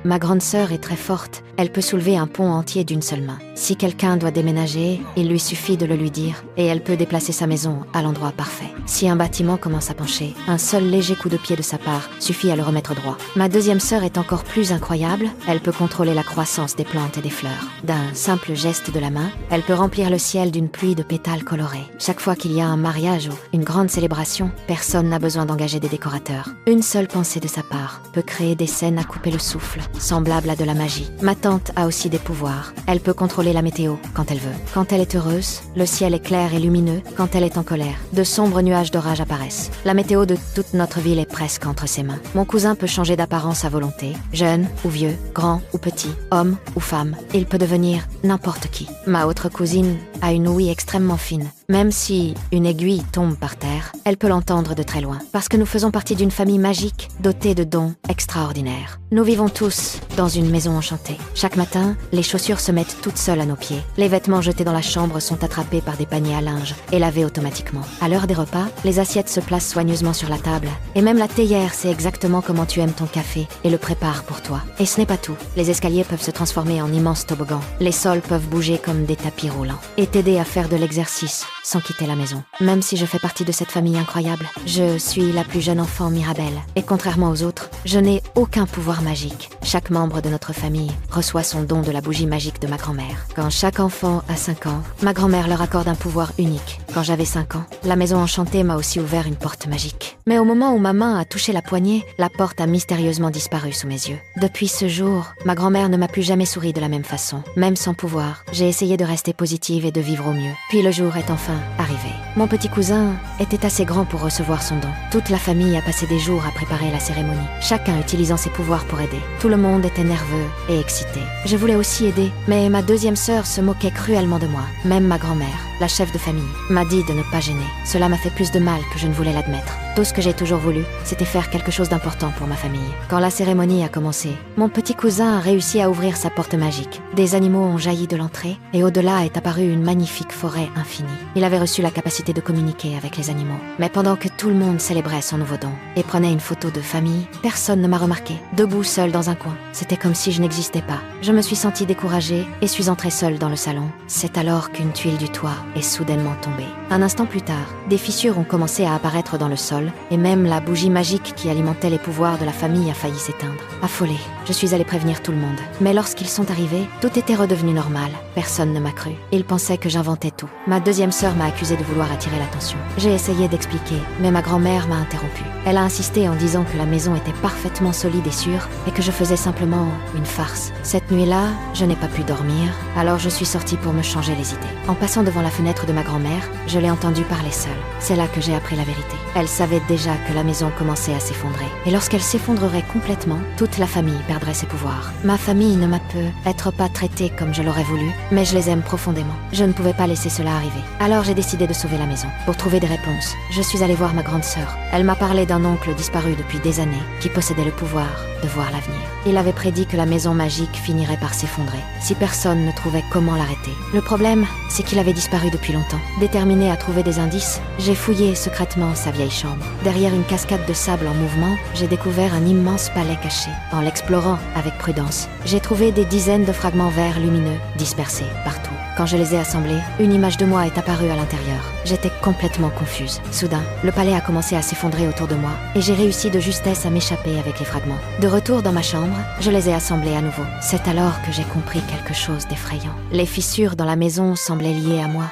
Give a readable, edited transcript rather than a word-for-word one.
Ma grande sœur est très forte, elle peut soulever un pont entier d'une seule main. Si quelqu'un doit déménager, il lui suffit de le lui dire, et elle peut déplacer sa maison à l'endroit parfait. Si un bâtiment commence à pencher, un seul léger coup de pied de sa part suffit à le remettre droit. Ma deuxième sœur est encore plus incroyable, elle peut contrôler la croissance des plantes et des fleurs. D'un simple geste de la main, elle peut remplir le ciel d'une pluie de pétales colorés. Chaque fois qu'il y a un mariage ou une grande célébration, personne n'a besoin d'engager des décorateurs. Une seule pensée de sa part peut créer des scènes à couper le souffle, semblables à de la magie. Ma tante a aussi des pouvoirs. Elle peut contrôler la météo quand elle veut. Quand elle est heureuse, le ciel est clair et lumineux. Quand elle est en colère, de sombres nuages d'orage apparaissent. La météo de toute notre ville est presque entre ses mains. Mon cousin peut changer d'apparence à volonté. Jeune ou vieux, grand ou petit, homme ou femme, il peut devenir n'importe qui. Ma autre cousine a une ouïe extrêmement fine. Même si une aiguille tombe par terre, elle peut l'entendre de très loin. Parce que nous faisons partie d'une famille magique, dotée de dons extraordinaires. Nous vivons tous dans une maison enchantée. Chaque matin, les chaussures se mettent toutes seules à nos pieds. Les vêtements jetés dans la chambre sont attrapés par des paniers à linge et lavés automatiquement. À l'heure des repas, les assiettes se placent soigneusement sur la table. Et même la théière sait exactement comment tu aimes ton café et le prépare pour toi. Et ce n'est pas tout. Les escaliers peuvent se transformer en immenses toboggans. Les sols peuvent bouger comme des tapis roulants. Et t'aider à faire de l'exercice sans quitter la maison. Même si je fais partie de cette famille incroyable, je suis la plus jeune enfant Mirabelle. Et contrairement aux autres, je n'ai aucun pouvoir magique. Chaque membre de notre famille reçoit son don de la bougie magique de ma grand-mère. Quand chaque enfant a 5 ans, ma grand-mère leur accorde un pouvoir unique. Quand j'avais 5 ans, la maison enchantée m'a aussi ouvert une porte magique. Mais au moment où ma main a touché la poignée, la porte a mystérieusement disparu sous mes yeux. Depuis ce jour, ma grand-mère ne m'a plus jamais souri de la même façon. Même sans pouvoir, j'ai essayé de rester positive et de vivre au mieux. Puis le jour est enfin arrivé. Mon petit cousin était assez grand pour recevoir son don. Toute la famille a passé des jours à préparer la cérémonie, chacun utilisant ses pouvoirs pour aider. Tout le monde était nerveux et excité. Je voulais aussi aider, mais ma deuxième sœur se moquait cruellement de moi. Même ma grand-mère, la chef de famille, m'a dit de ne pas gêner. Cela m'a fait plus de mal que je ne voulais l'admettre. Tout ce que j'ai toujours voulu, c'était faire quelque chose d'important pour ma famille. Quand la cérémonie a commencé, mon petit cousin a réussi à ouvrir sa porte magique. Des animaux ont jailli de l'entrée, et au-delà est apparue une magnifique forêt infinie. Il avait reçu la capacité de communiquer avec les animaux. Mais pendant que tout le monde célébrait son nouveau don et prenait une photo de famille, personne ne m'a remarqué, debout seule dans un coin. C'était comme si je n'existais pas. Je me suis sentie découragée et suis entrée seule dans le salon. C'est alors qu'une tuile du toit est soudainement tombée. Un instant plus tard, des fissures ont commencé à apparaître dans le sol, et même la bougie magique qui alimentait les pouvoirs de la famille a failli s'éteindre. Affolée, je suis allée prévenir tout le monde. Mais lorsqu'ils sont arrivés, tout était redevenu normal. Personne ne m'a cru. Ils pensaient que j'inventais tout. Ma deuxième sœur m'a accusée de vouloir attirer l'attention. J'ai essayé d'expliquer, mais ma grand-mère m'a interrompue. Elle a insisté en disant que la maison était parfaitement solide et sûre, et que je faisais simplement une farce. Cette nuit-là, je n'ai pas pu dormir, alors je suis sortie pour me changer les idées. En passant devant la fenêtre de ma grand-mère, je l'ai entendue parler seule. C'est là que j'ai appris la vérité. Elle savait déjà que la maison commençait à s'effondrer. Et lorsqu'elle s'effondrerait complètement, toute la famille perdrait ses pouvoirs. Ma famille ne m'a peut-être pas traitée comme je l'aurais voulu, mais je les aime profondément. Je ne pouvais pas laisser cela arriver. Alors j'ai décidé de sauver la maison. Pour trouver des réponses, je suis allée voir ma grande sœur. Elle m'a parlé d'un oncle disparu depuis des années, qui possédait le pouvoir de voir l'avenir. Il avait prédit que la maison magique finirait par s'effondrer, si personne ne trouvait comment l'arrêter. Le problème, c'est qu'il avait disparu depuis longtemps. Déterminée à trouver des indices, j'ai fouillé secrètement sa vieille chambre. Derrière une cascade de sable en mouvement, j'ai découvert un immense palais caché. En l'explorant avec prudence, j'ai trouvé des dizaines de fragments verts lumineux dispersés partout. Quand je les ai assemblés, une image de moi est apparue à l'intérieur. J'étais complètement confuse. Soudain, le palais a commencé à s'effondrer autour de moi, et j'ai réussi de justesse à m'échapper avec les fragments. De retour dans ma chambre, je les ai assemblés à nouveau. C'est alors que j'ai compris quelque chose d'effrayant. Les fissures dans la maison semblaient liées à moi.